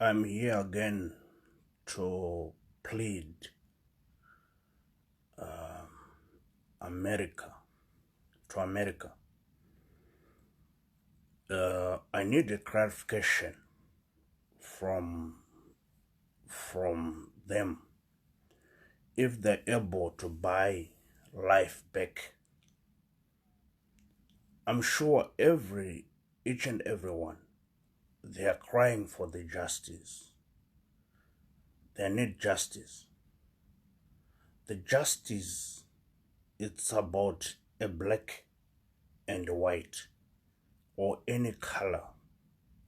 I'm here again to plead America, to America. I need a clarification from them if they're able to buy life back. I'm sure each and everyone, they are crying for the justice. They need justice. The justice, it's about a black and white, or any color,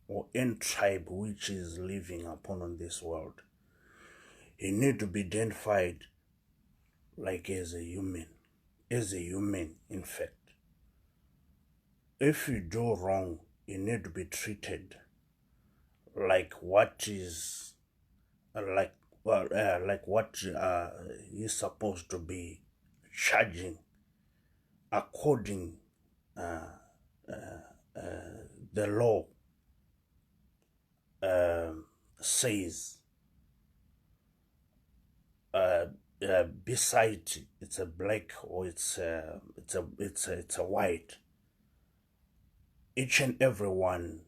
or any tribe which is living upon on this world. He need to be identified like as a human, in fact. If you do wrong, you need to be treated like what is, like what he's supposed to be charging according the law says. Beside it's a black or it's a white. Each and everyone,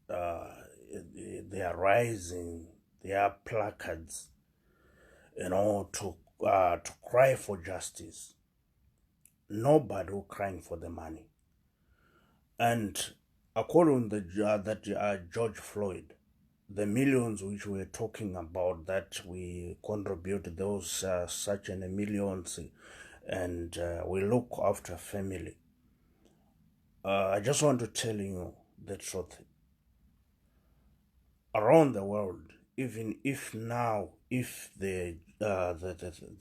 they are rising their placards, to cry for justice. Nobody will crying for the money. And according to George Floyd, the millions which we're talking about that we contribute those such and millions, and we look after family. I just want to tell you the truth. Around the world, even if now, if the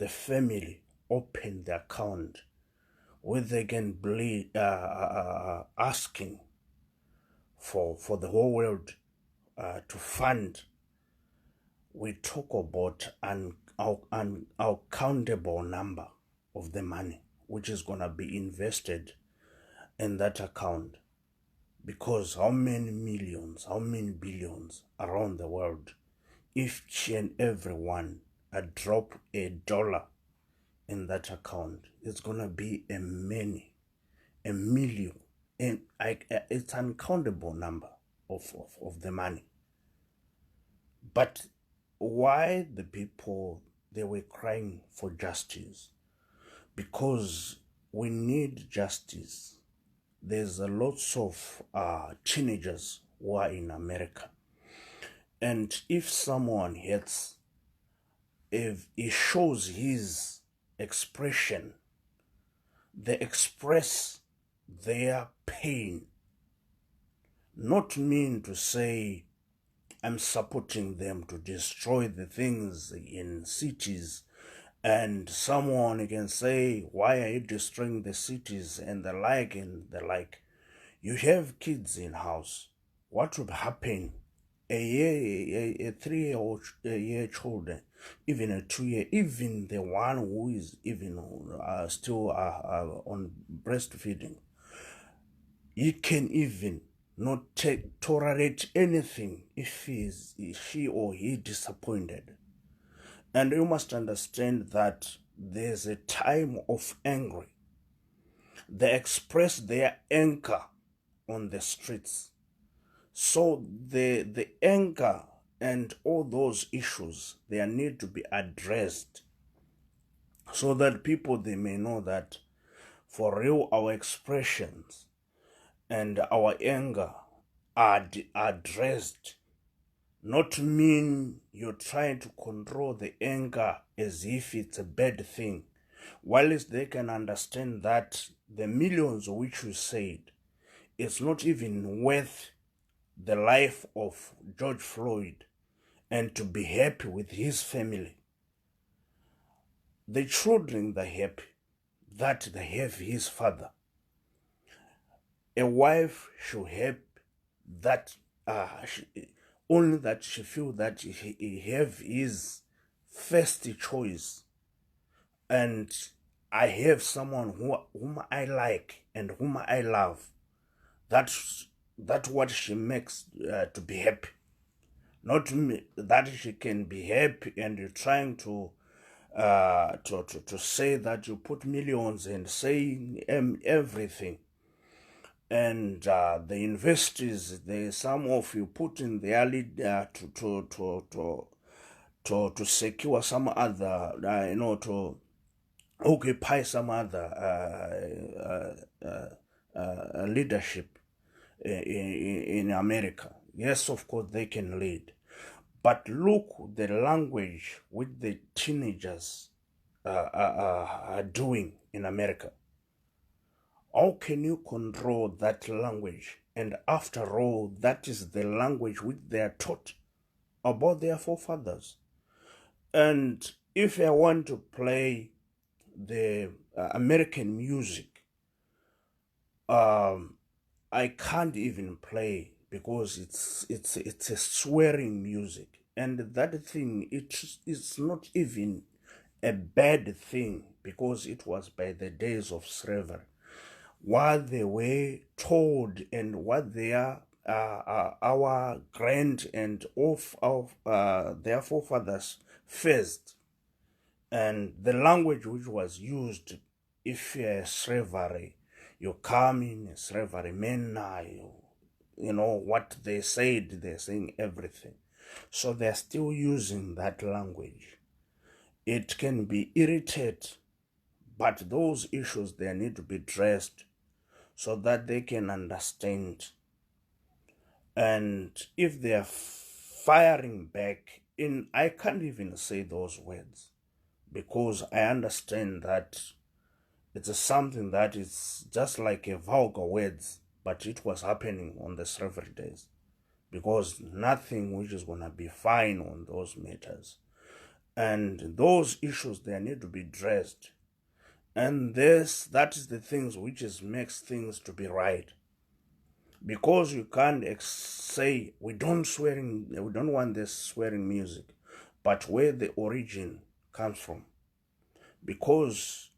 family open the account, where they can bleed, asking for the whole world to fund, we talk about an uncountable number of the money which is going to be invested in that account. Because how many millions, how many billions around the world, if each and everyone drop $1 in that account, it's going to be a million, and it's an uncountable number of the money. But why the people, they were crying for justice? Because we need justice. There's a lots of teenagers who are in America. And if someone hits, if he shows his expression, they express their pain. Not mean to say I'm supporting them to destroy the things in cities, and someone can say, why are you destroying the cities and the like and the like? You have kids in house. What would happen? A 3-year-old children, even a 2-year, even the one who is even still on breastfeeding, he can even not tolerate anything if she or he disappointed. And you must understand that there's a time of anger. They express their anger on the streets. So the anger and all those issues, they need to be addressed, so that people, they may know that for real our expressions and our anger are addressed. Not mean you're trying to control the anger as if it's a bad thing. Whilst they can understand that the millions which you said, it's not even worth the life of George Floyd, and to be happy with his family. The children, they're happy that they have his father. A wife should have that, only that she feel that he have his first choice, and I have someone whom I like and whom I love. That's what she makes to be happy. not that she can be happy, and you're trying to say that you put millions and saying everything, and the universities, some of you put in their lead to secure some other to occupy some other leadership in America. Yes, of course they can lead, but look the language which the teenagers are doing in America. How can you control that language? And after all, that is the language which they are taught about their forefathers. And if I want to play the American music, I can't even play because it's a swearing music, and that thing it's not even a bad thing because it was by the days of slavery, what they were told and what our grand and of their forefathers faced, and the language which was used. If slavery, you come in slavery, men now, you know what they said, they're saying everything. So they're still using that language. It can be irritated, but those issues, they need to be addressed so that they can understand. And if they are firing back, I can't even say those words because I understand that it's something that is just like a vulgar words, but it was happening on the slavery days, because nothing which is gonna be fine on those matters, and those issues, they need to be addressed. And that is the things which makes things to be right, because you can't say we don't want this swearing music, but where the origin comes from, because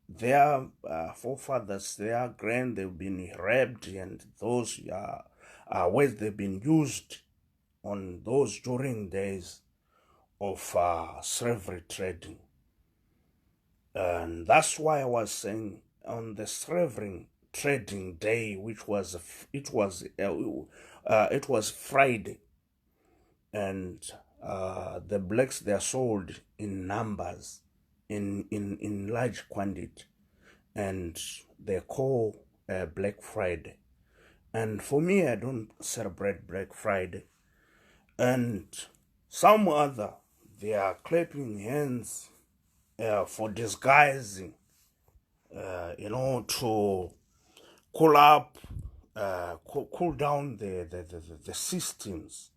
their forefathers, their grand, they've been raped, and those words they've been used on those during days of slavery trading. And that's why I was saying on the slavery trading day, which was it was Friday, and the blacks, they are sold in numbers, in large quantity, and they call Black Friday. And for me, I don't celebrate Black Friday. And some other, they are clapping hands for disguising, to cool up, cool down the systems.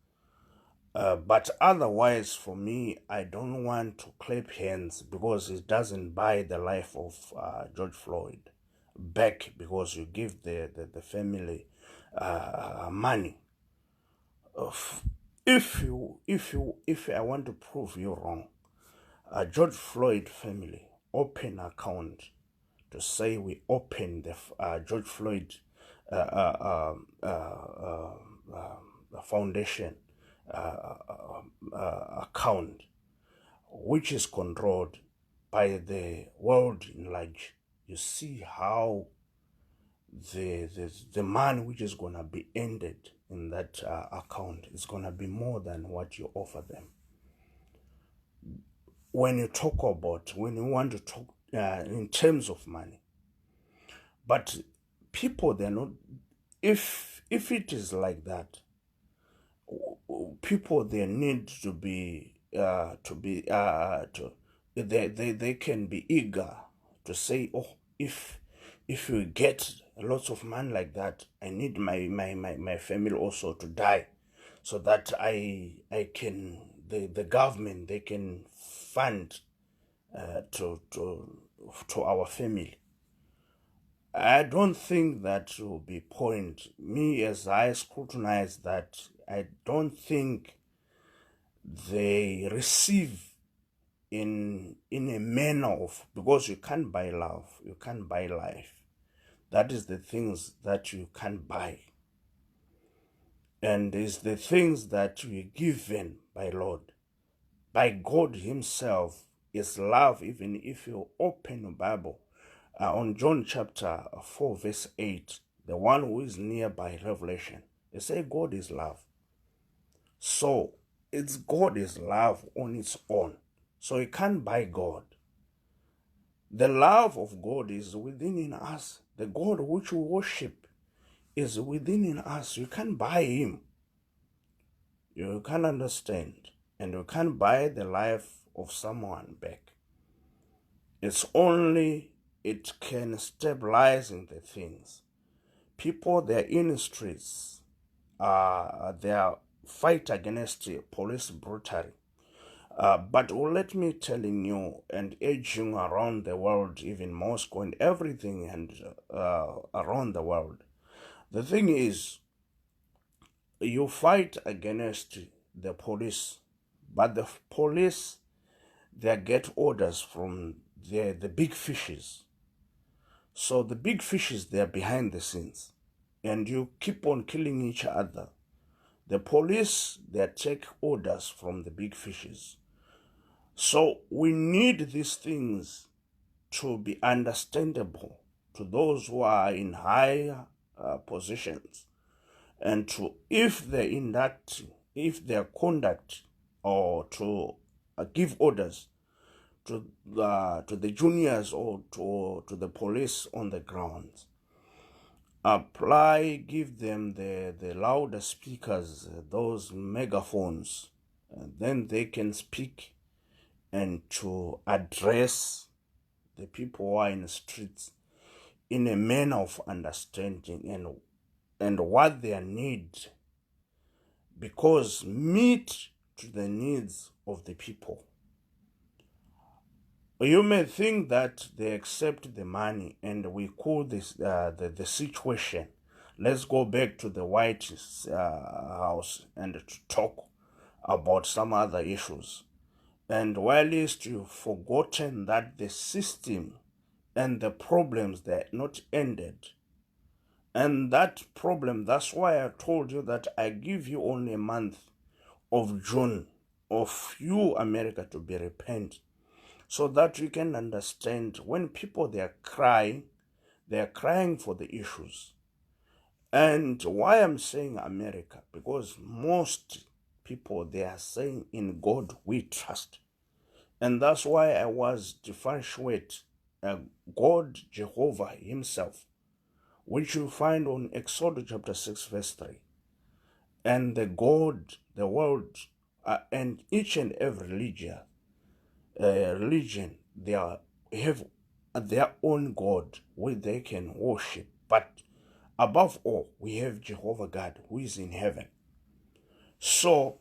But otherwise, for me, I don't want to clap hands because it doesn't buy the life of George Floyd back, because you give the family money. If I want to prove you wrong, George Floyd family open account to say we open the George Floyd uh, uh, uh, uh, foundation account, which is controlled by the world in large. You see how the money which is gonna be ended in that account is gonna be more than what you offer them. When you want to talk in terms of money, but people, they're not. If it is like that, people, they need to be they can be eager to say, oh, if you get lots of money like that, I need my family also to die, so that I can, the government, they can fund to our family. I don't think that will be point. Me, as I scrutinize that, I don't think they receive in a manner of, because you can't buy love, you can't buy life. That is the things that you can't buy. And it's the things that we're given by Lord, by God himself is love. Even if you open the Bible, on John chapter 4 verse 8, the one who is near by revelation, they say God is love. So it's God is love on its own. So you can't buy God. The love of God is within in us. The God which we worship is within in us. You can't buy him. You can't understand. And you can't buy the life of someone back. It's only it can stabilize in the things. People, they're in the streets. They are fight against police brutality. But let me telling you and urging around the world, even Moscow and everything and around the world. The thing is, you fight against the police, but the police, they get orders from the big fishes. So the big fishes, they're behind the scenes. And you keep on killing each other. The police, they take orders from the big fishes. So we need these things to be understandable to those who are in higher positions, and to if their conduct or to give orders to the juniors or to the police on the ground. Give them the louder speakers, those megaphones, and then they can speak and to address the people who are in the streets in a manner of understanding and what their need, because meet to the needs of the people. You may think that they accept the money and we call this the situation. Let's go back to the White House and to talk about some other issues. And while you've forgotten that the system and the problems, they're not ended. And that problem, that's why I told you that I give you only a month of June of you, America, to be repent, so that you can understand when people, they're crying for the issues. And why I'm saying America, because most people, they are saying in God we trust. And that's why I was differentiate God, Jehovah himself, which you find on Exodus chapter 6 verse 3. And the God, the world, and each and every religion, they have their own God where they can worship. But above all, we have Jehovah God who is in heaven. So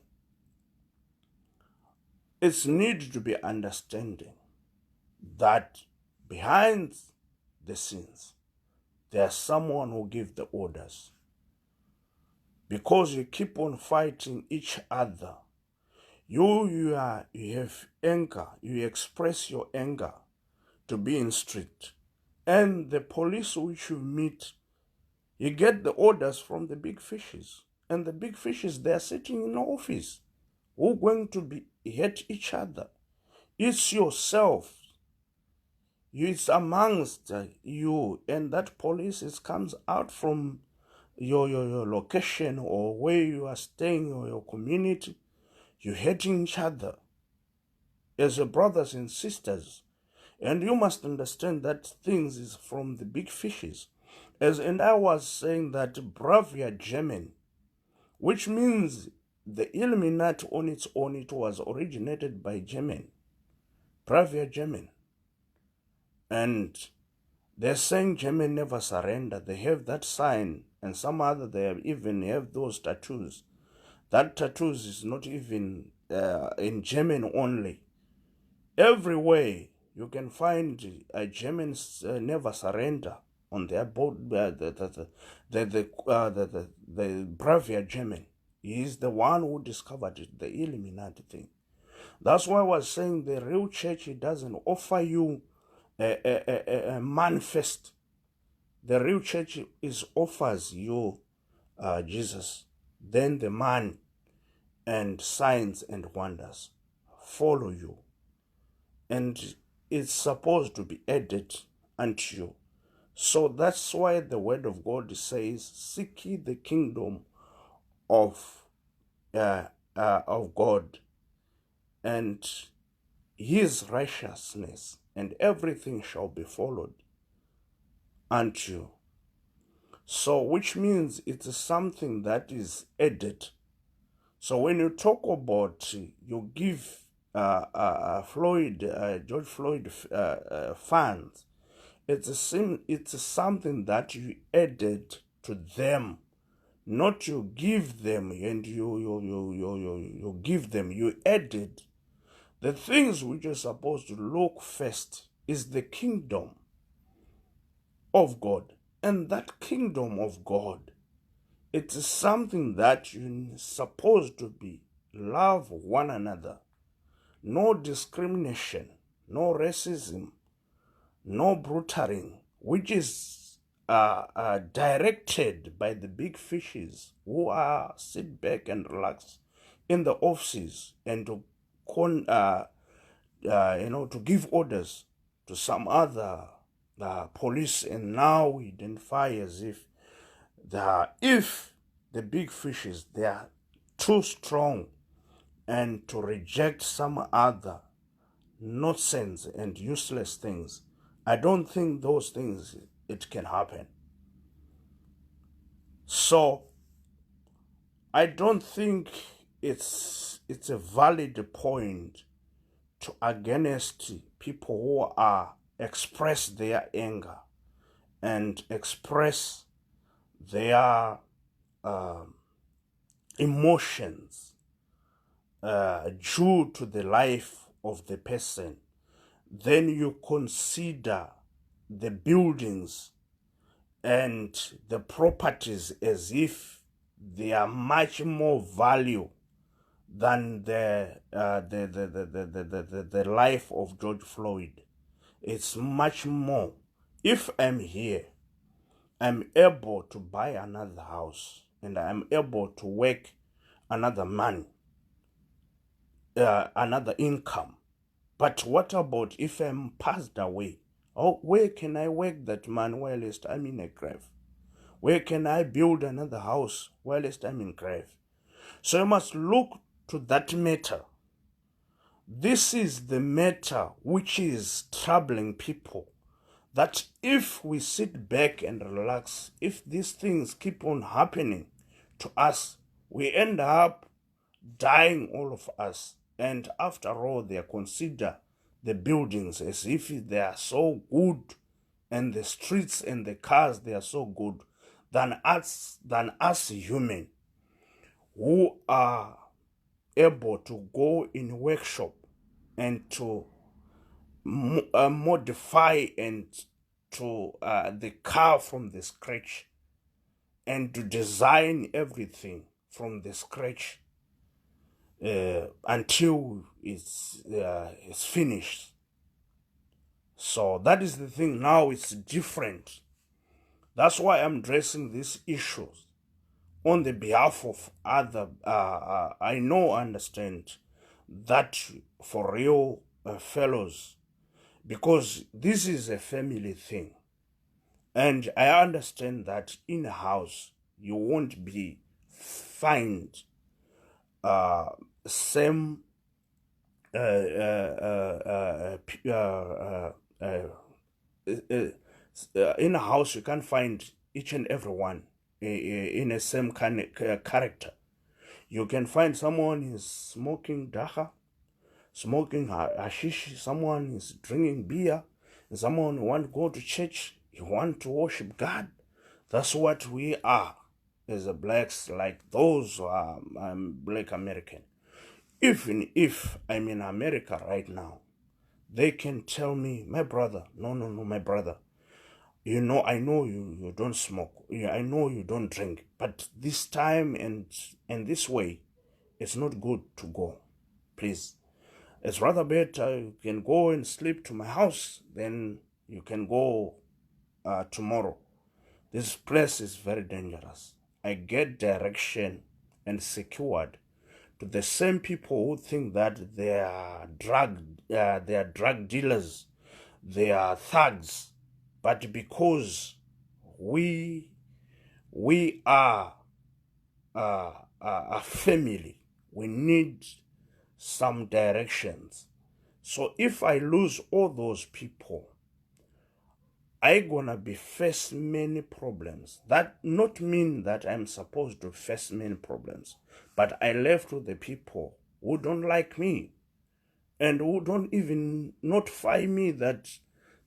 it's need to be understanding that behind the scenes, there's someone who gives the orders. Because you keep on fighting each other, you have anger, you express your anger to be in street. And the police which you meet, you get the orders from the big fishes. And the big fishes, they're sitting in office. Who's going to be hate each other? It's yourself. It's amongst you. And that police comes out from your location or where you are staying or your community. You're hating each other as your brothers and sisters. And you must understand that things is from the big fishes. And I was saying that Bravia German, which means the Illuminati on its own, it was originated by German. Bravia German. And they're saying German never surrender. They have that sign, and some other, they even have those tattoos. That tattoos is not even in German only. Everywhere you can find Germans never surrender on their boat. The Bravia German, he is the one who discovered it, the Illuminati thing. That's why I was saying the real church, it doesn't offer you a manifest. The real church offers you Jesus. then the man and signs and wonders follow you. And it's supposed to be added unto you. So that's why the word of God says, seek ye the kingdom of God and his righteousness, and everything shall be followed unto you. So which means it's something that is added. So when you talk about you give George Floyd funds, it's something that you added to them, not you give them and you give them. You added the things which you're supposed to look first is the kingdom of God, and that kingdom of God, it is something that you're supposed to be love one another. No discrimination, no racism, no brutalism, which is directed by the big fishes who are sit back and relax in the offices and to to give orders to some other police, and now we identify as if the big fishes, they are too strong, and to reject some other nonsense and useless things. I don't think those things, it can happen. So I don't think it's a valid point to against people who are express their anger and express their emotions due to the life of the person. Then you consider the buildings and the properties as if they are much more value than the life of George Floyd. It's much more. If I'm here, I'm able to buy another house and I'm able to work another money, another income. But what about if I'm passed away? Oh, where can I work that man whilst I'm in a grave? Where can I build another house whilst I'm in grave? So you must look to that matter. This is the matter which is troubling people. That if we sit back and relax, if these things keep on happening to us, we end up dying, all of us. And after all, they consider the buildings as if they are so good, and the streets and the cars, they are so good, than us human who are able to go in workshop and to modify and to the car from the scratch, and to design everything from the scratch until it's finished. So that is the thing. Now it's different. That's why I'm addressing these issues on the behalf of other. I understand that for real fellows, because this is a family thing. And I understand that in a house, you won't be find same in a house, you can't find each and every one in a same kind of character. You can find someone is smoking dacha, smoking hashish, someone is drinking beer, and someone want to go to church, you want to worship God. That's what we are as a blacks, like those who are black American. Even if I'm in America right now, they can tell me, my brother, no, my brother, I know you don't smoke. I know you don't drink. But this time and this way, it's not good to go. Please. It's rather better you can go and sleep to my house than you can go tomorrow. This place is very dangerous. I get direction and secured to the same people who think that they are drug dealers, they are thugs, but because we are a family, we need some directions. So if I lose all those people, I gonna be face many problems. That not mean that I'm supposed to face many problems, but I left with the people who don't like me and who don't even notify me that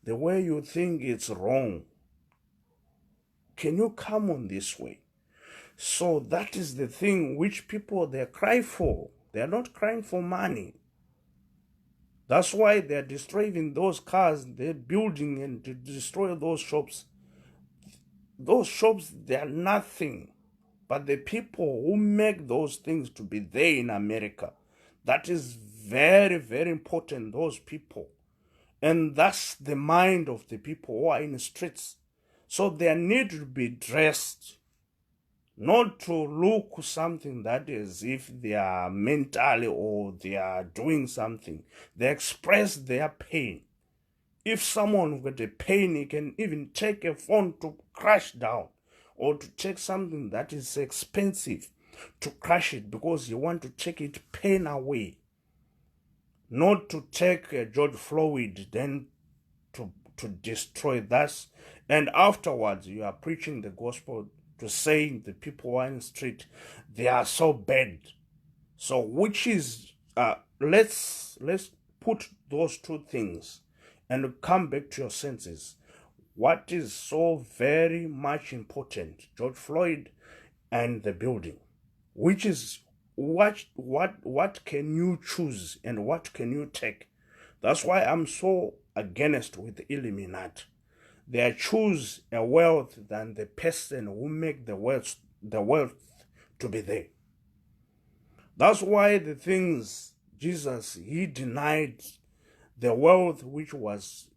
the way you think it's wrong. Can you come on this way? So that is the thing which people they cry for. They are not crying for money. That's why they're destroying those cars, they're building and to destroy those shops. Those shops, they are nothing. But the people who make those things to be there in America, that is very, very important, those people. And that's the mind of the people who are in the streets. So they need to be dressed, not to look something that is if they are mentally or they are doing something. They express their pain. If someone with a pain, he can even take a phone to crash down or to take something that is expensive to crash it because you want to take it pain away. Not to take George Floyd then to destroy that. And afterwards, you are preaching the gospel to saying the people on the street, they are so bad. So which is, let's put those two things and come back to your senses. What is so very much important, George Floyd and the building, which is what can you choose and what can you take? That's why I'm so against with the Illuminati. They choose a wealth than the person who make the wealth to be there. That's why the things Jesus, he denied the wealth which was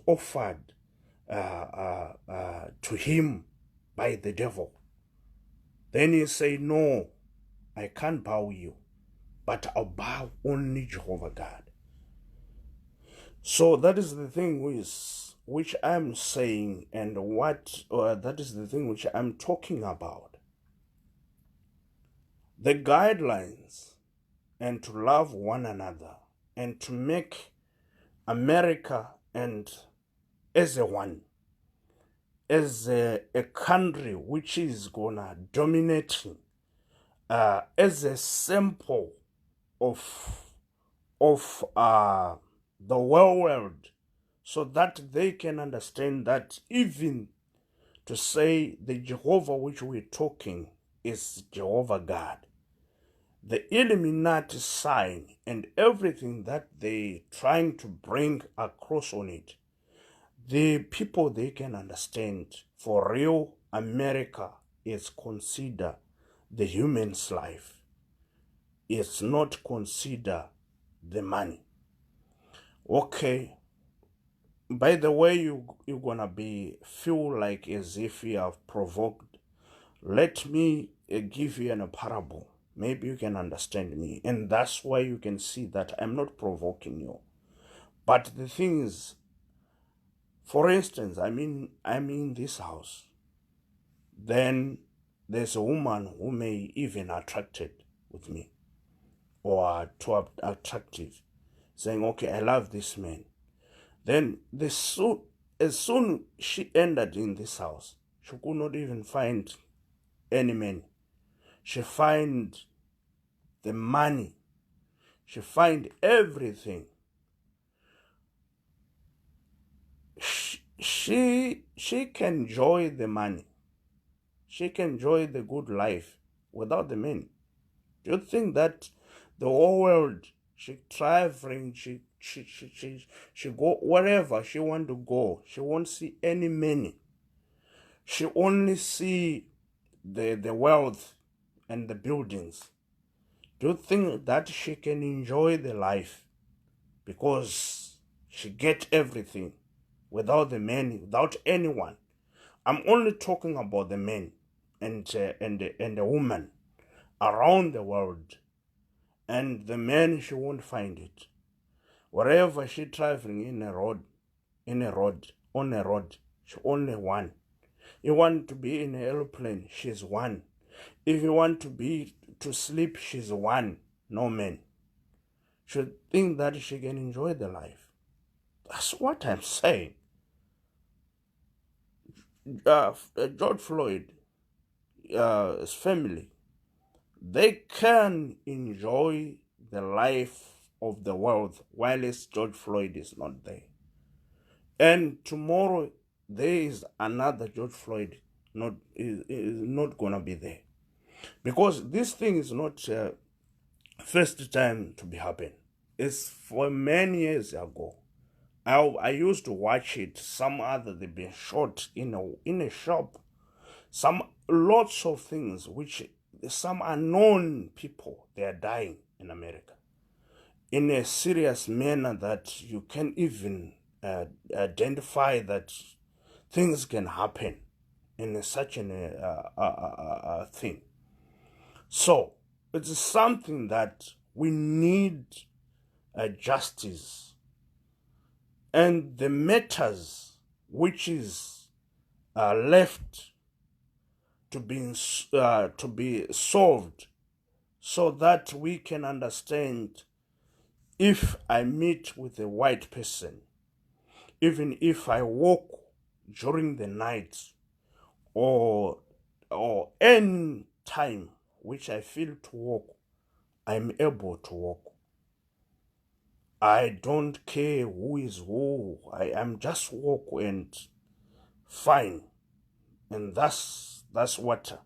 offered to him by the devil. Then he said, no, I can't bow you, but I'll bow only Jehovah God. So that is the thing which I'm saying, and that is the thing which I'm talking about. The guidelines and to love one another and to make America and as a one, as a country which is gonna dominating, as a sample of the world, so that they can understand that even to say the Jehovah which we're talking is Jehovah God. The Illuminati sign and everything that they trying to bring across on it, the people they can understand for real America is consider the human's life. It's not consider the money. Okay. By the way, you're gonna feel like as if you have provoked. Let me give you a parable. Maybe you can understand me, and that's why you can see that I'm not provoking you. But the thing is, for instance, I'm in this house. Then there's a woman who may even attracted with me, or too attractive, saying, "Okay, I love this man." Then as soon she entered in this house, she could not even find any man. She find the money. She find everything. She can enjoy the money. She can enjoy the good life without the man. Do you think that the whole world, she traveling, she go wherever she want to go, she won't see any money. She only see the wealth and the buildings. Do you think that she can enjoy the life because she get everything without the man, without anyone? I'm only talking about the men and a woman around the world, and the man, she won't find it. Wherever she traveling on a road, she only one. You want to be in an airplane, she's one. If you want to sleep, she's one. No man should think that she can enjoy the life. That's what I'm saying. George Floyd, his family, they can enjoy the life of the world while George Floyd is not there. And tomorrow there is another George Floyd is not gonna be there, because this thing is not first time to be happen. It's for many years ago. I used to watch it. Some other they've been shot in a shop. Some lots of things which some unknown people, they are dying in America in a serious manner that you can't even identify that things can happen in such a thing. So it's something that we need justice, and the matters which is left to be solved, so that we can understand. If I meet with a white person, even if I walk during the night or any time which I feel to walk, I'm able to walk. I don't care who is who. I am just walk and fine. And that's what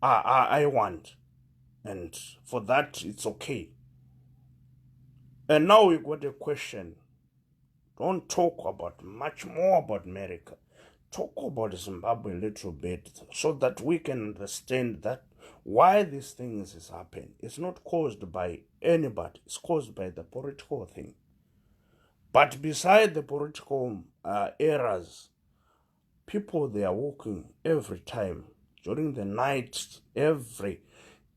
I want. And for that, it's okay. And now we got a question. Don't talk about much more about America. Talk about Zimbabwe a little bit, so that we can understand that why these things is happening. It's not caused by anybody. It's caused by the political thing. But beside the political errors, people, they are walking every time during the night.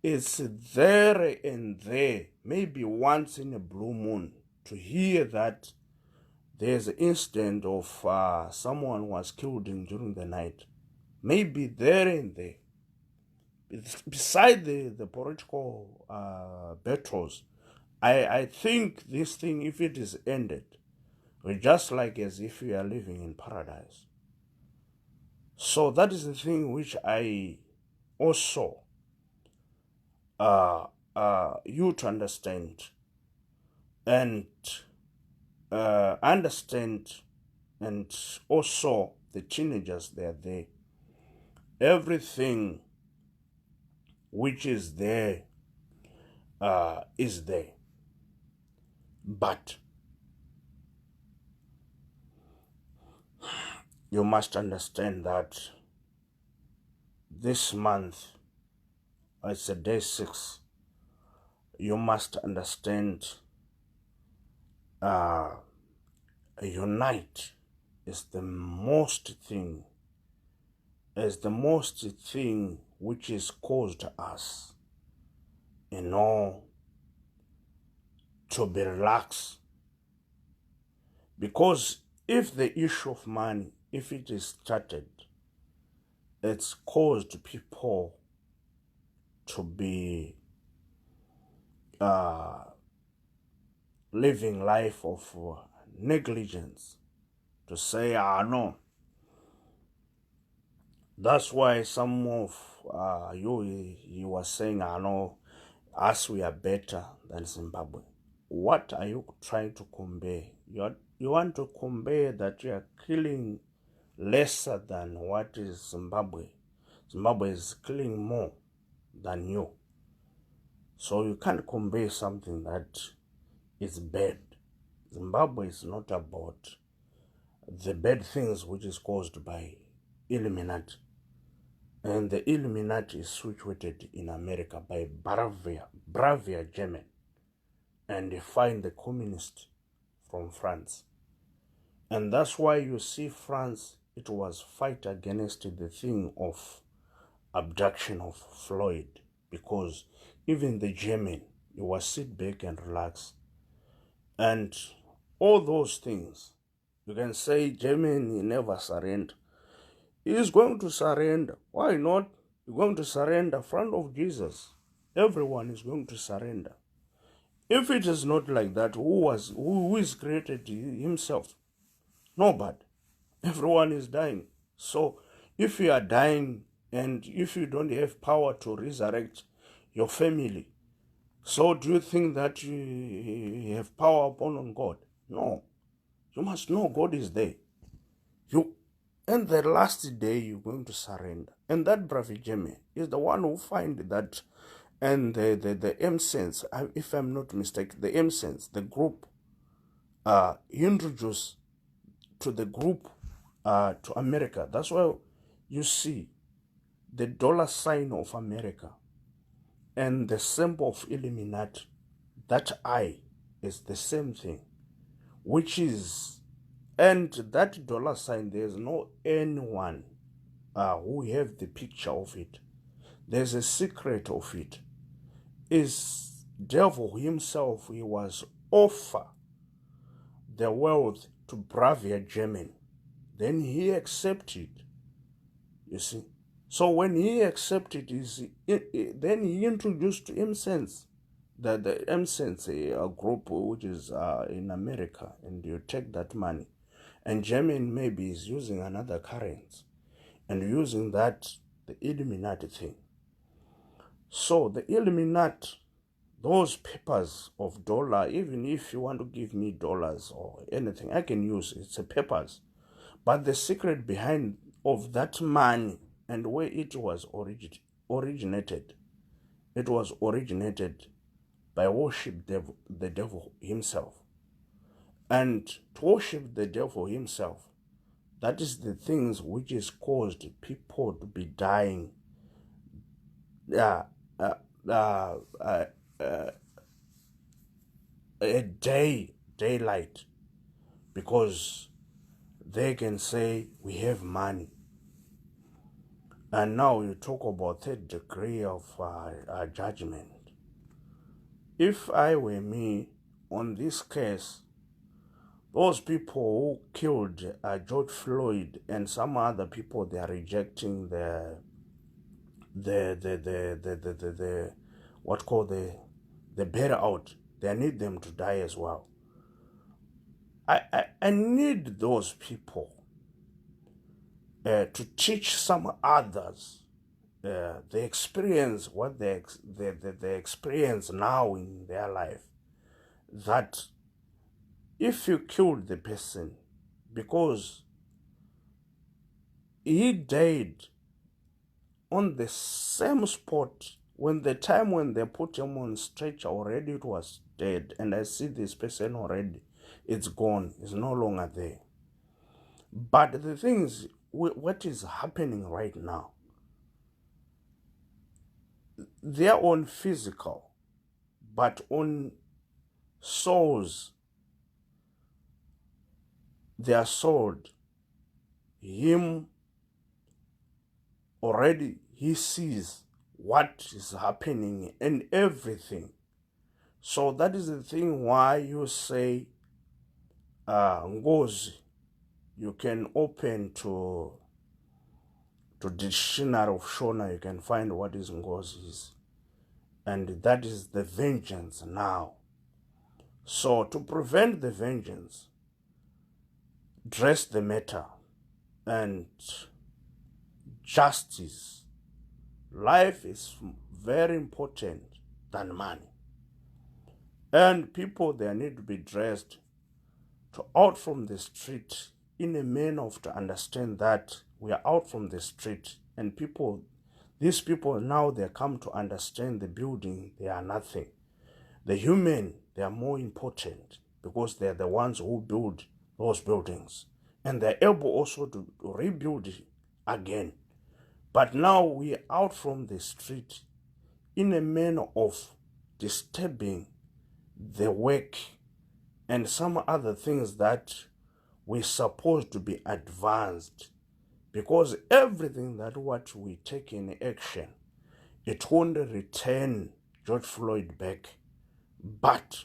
It's there and there, maybe once in a blue moon, to hear that there's an incident of someone was killed during the night. Maybe there and there. Beside the political battles, I think this thing, if it is ended, we're just like as if we are living in paradise. So that is the thing which I also you to understand, and understand, and also the teenagers, they are there. Everything which is there is there. But you must understand that this month, it's a day 6. You must understand unite is the most thing which is caused us, to be relaxed. Because if the issue of money, if it is started, it's caused people to be living life of negligence, to say, no. That's why some of you were saying, no, us, we are better than Zimbabwe. What are you trying to convey? You want to convey that you are killing lesser than what is Zimbabwe. Zimbabwe is killing more than you. So you can't convey something that is bad. Zimbabwe is not about the bad things which is caused by Illuminati. And the Illuminati is situated in America by Bravia German. And they find the communists from France. And that's why you see France, it was fight against the thing of abduction of Floyd, because even the German, he was sit back and relax. And all those things, you can say Germany never surrender. He is going to surrender. Why not? You're going to surrender in front of Jesus. Everyone is going to surrender. If it is not like that, who is created himself? Nobody. Everyone is dying. So if you are dying and if you don't have power to resurrect your family, so do you think that you have power upon God? No. You must know God is there. And the last day you're going to surrender. And that brave Jimmy is the one who find that. And the M-Sense, if I'm not mistaken, the M-Sense, the group, introduced to the group to America. That's why you see the dollar sign of America and the symbol of Illuminati. That I is the same thing, which is, and that dollar sign, there's no anyone who have the picture of it. There's a secret of it. Is devil himself, he was offer the wealth to Bravia German. Then he accepted, you see. So when he accepted, then he introduced M-Sense, the M-Sense, a group which is in America, and you take that money. And German maybe is using another currency and using that, the Illuminati thing. So the Illuminati, those papers of dollar, even if you want to give me dollars or anything, I can use it. It's a papers. But the secret behind of that money and where it was originated, it was originated by worship the devil himself. And to worship the devil himself, that is the things which has caused people to be dying. A daylight, because they can say we have money. And now you talk about third degree of judgment. If I were me on this case, those people who killed George Floyd and some other people, they are rejecting the what called the bailout. They need them to die as well. I need those people to teach some others the experience, what they experience now in their life, that if you killed the person because he died on the same spot, when they put him on stretcher already, it was dead, and I see this person already, it's gone, it's no longer there. But the thing is, what is happening right now, they are on physical, but on souls, they are sold. Him already, he sees what is happening and everything. So that is the thing why you say ngozi. You can open to dictionary of Shona, you can find what is ngozi is. And that is the vengeance now. So to prevent the vengeance, dress the matter and justice. Life is very important than money. And people, they need to be dressed to out from the street in a manner of to understand that we are out from the street. And people, these people now, they come to understand the building, they are nothing. The human, they are more important because they are the ones who build those buildings. And they're able also to rebuild it again. But now we are out from the street in a manner of disturbing the work and some other things that we're supposed to be advanced Because everything that what we take in action, it won't return George Floyd back. But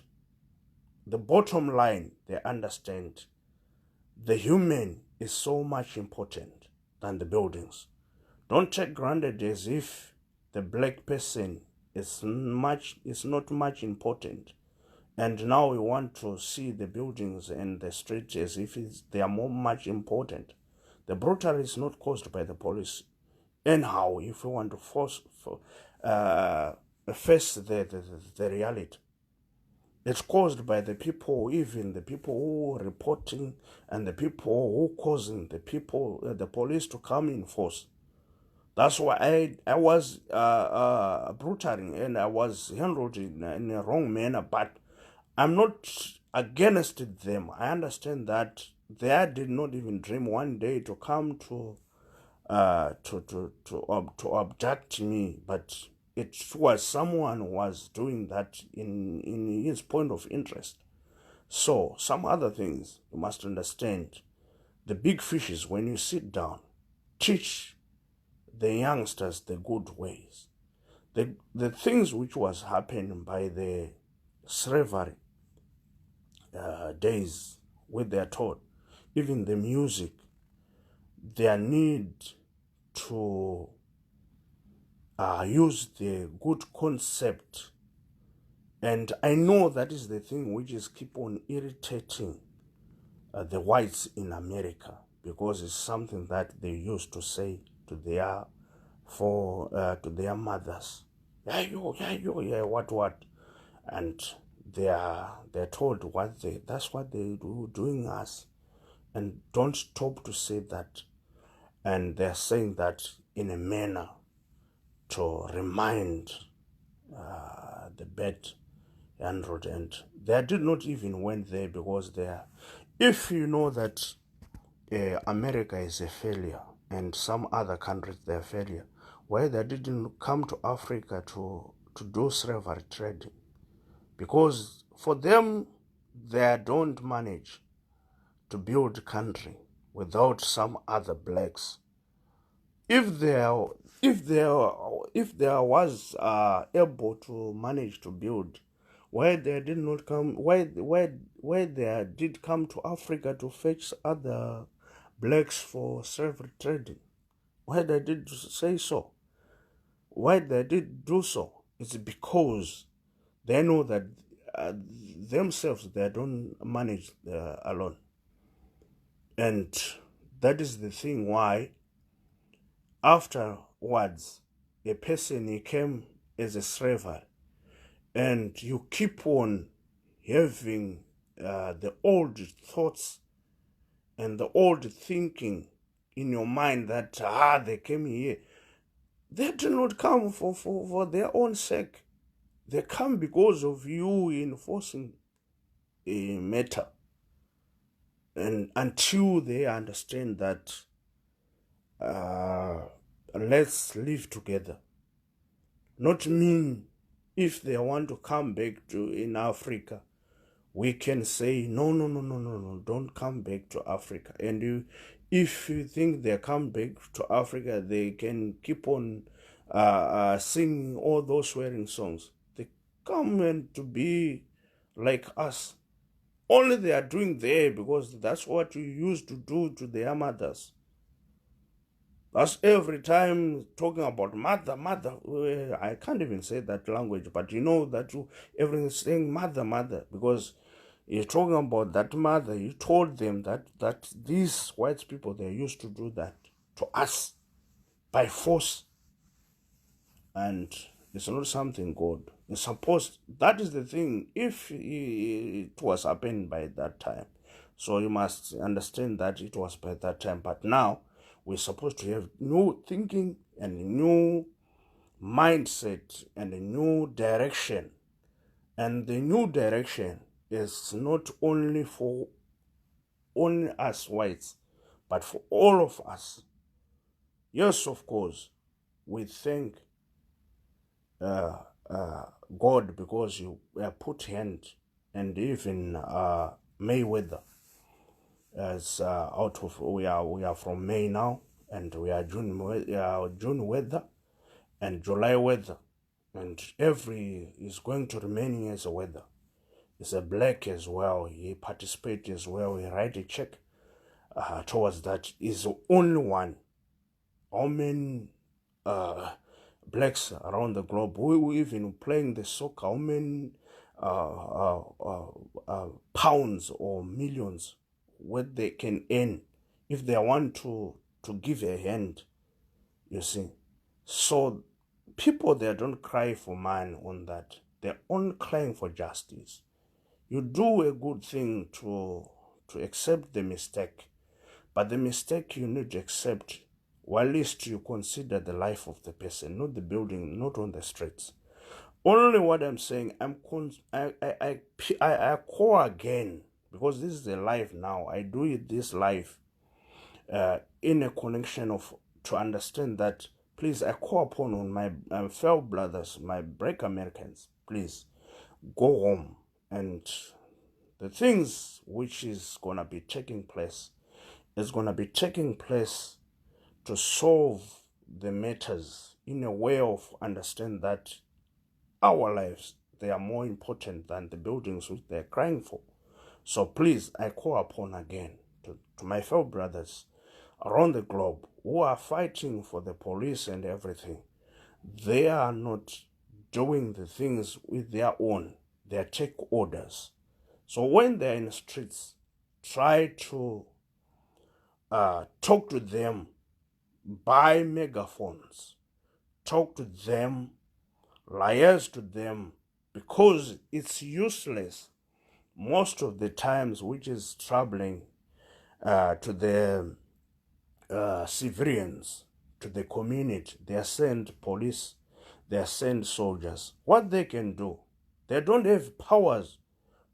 the bottom line, they understand the human is so much important than the buildings. Don't take granted as if the black person is not much important. And now we want to see the buildings and the streets as if they are much important. The brutality is not caused by the police. Anyhow, if we want to face the reality, it's caused by the people, even the people who are reporting and the people who causing the police to come in force. That's why I was brutally and I was handled in a wrong manner, but I'm not against them. I understand that they did not even dream one day to come to abduct me, but it was someone who was doing that in his point of interest. So some other things you must understand. The big fishes, when you sit down, teach the youngsters the good ways. The things which was happening by the slavery days where they are taught, even the music, their need to use the good concept. And I know that is the thing which is keep on irritating the whites in America, because it's something that they used to say to their mothers. Yeah, yeah, what, and they're told that's what they do doing us, and don't stop to say that, and they're saying that in a manner to remind the bad android, and they did not even went there because they are. If you know that America is a failure and some other countries they are failure, why they didn't come to Africa to do slavery trading? Because for them, they don't manage to build country without some other blacks. If there was able to manage to build, why they did not come? Why they did come to Africa to fetch other blacks for slavery trading? Why they did say so? Why they did do so? It's because they know that themselves they don't manage alone, and that is the thing why afterwards a person he came as a slaver, and you keep on having the old thoughts and the old thinking in your mind that they came here. They do not come for their own sake. They come because of you enforcing a matter, and until they understand that let's live together. Not mean if they want to come back to in Africa, we can say no, don't come back to Africa. And if you think they come back to Africa, they can keep on singing all those swearing songs. They come and to be like us. Only they are doing there because that's what you used to do to their mothers. That's every time talking about mother. I can't even say that language, but you know that everything saying mother, because you're talking about that mother. You told them that these white people, they used to do that to us by force, and it's not something good. It's supposed, that is the thing, if it was happening by that time. So you must understand that it was by that time, but now we're supposed to have new thinking and a new mindset and a new direction. And the new direction is not only for only us whites, but for all of us. Yes, of course, we thank God because you put hand, and even Mayweather as out of we are from May now, and we are June weather and July weather, and every is going to remain as a weather. It's a black as well. He participate as well. He write a check towards that. Is the only one. How many blacks around the globe who even playing the soccer? How many pounds or millions what they can earn if they want to give a hand? You see, so people they don't cry for man on that. They're only crying for justice. You do a good thing to accept the mistake, but the mistake you need to accept, or at least you consider the life of the person, not the building, not on the streets. Only what I'm saying, I call again, because this is a live now. I do it this live in a connection of to understand that. Please, I call upon on my fellow brothers, my black Americans. Please go home, and the things which is gonna be taking place is gonna be taking place to solve the matters in a way of understand that our lives they are more important than the buildings which they're crying for. So please, I call upon again to my fellow brothers around the globe who are fighting for the police and everything. They are not doing the things with their own. They take orders. So when they're in the streets, try to talk to them by megaphones. Talk to them, liaise to them, because it's useless most of the times, which is troubling to the civilians, to the community. They send police, they send soldiers. What they can do, they don't have powers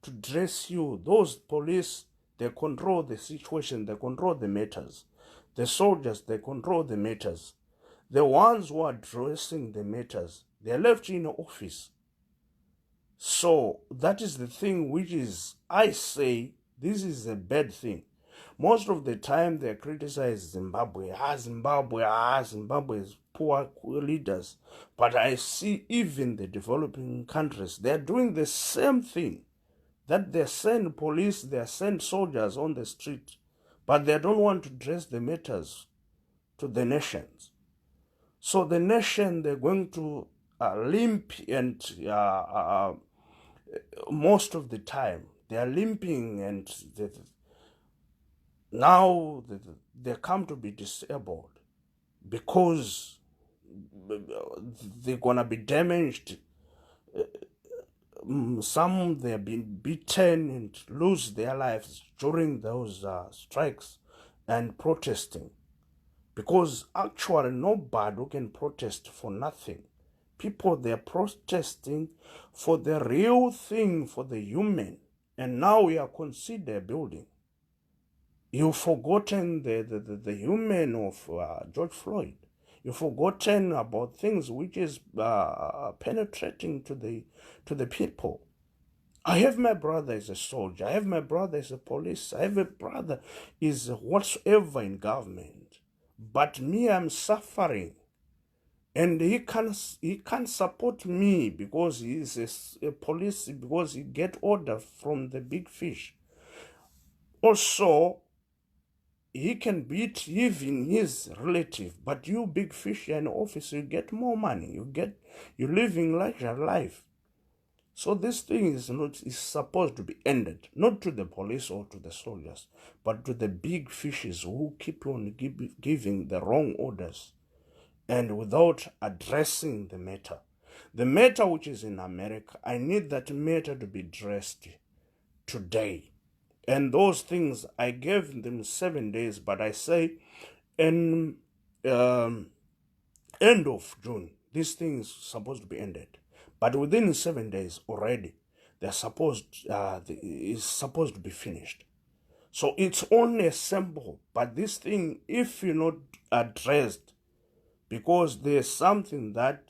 to dress you. Those police, they control the situation, they control the matters. The soldiers, they control the matters. The ones who are dressing the matters, they're left in office. So that is the thing which is, I say, this is a bad thing. Most of the time they criticize Zimbabwe. Zimbabwe is poor leaders. But I see even the developing countries, they're doing the same thing. That they send police, they send soldiers on the street, but they don't want to address the matters to the nations. So the nation, they're going to limp, and most of the time they are limping, and now they come to be disabled because they're gonna be damaged. Some they've been beaten and lose their lives during those strikes and protesting, because actually nobody can protest for nothing. People, they're protesting for the real thing, for the human, and now we are considered building. You've forgotten the human of George Floyd. You've forgotten about things which is penetrating to the people. I have my brother as a soldier. I have my brother as a police. I have a brother is whatsoever in government. But me, I'm suffering. And he can't support me because he is a police, because he get order from the big fish. Also, he can beat even his relative, but you big fish in office, you get more money. You're living luxury life. So this thing is supposed to be ended, not to the police or to the soldiers, but to the big fishes who keep on giving the wrong orders and without addressing the matter. The matter which is in America, I need that matter to be addressed today. And those things, I gave them 7 days, but I say in end of June, this thing is supposed to be ended. But within 7 days already, it's supposed to be finished. So it's only a sample, but this thing, if you're not addressed, because there's something that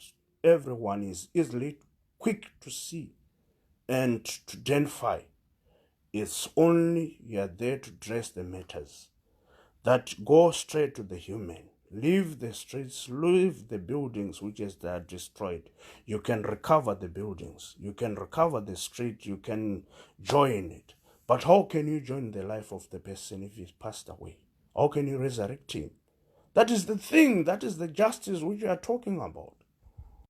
everyone is easily quick to see and to identify. It's only you're there to address the matters that go straight to the human, Leave the streets, leave the buildings which is they are destroyed. You can recover the buildings. You can recover the street. You can join it. But how can you join the life of the person if he's passed away? How can you resurrect him? That is the thing. That is the justice which we are talking about.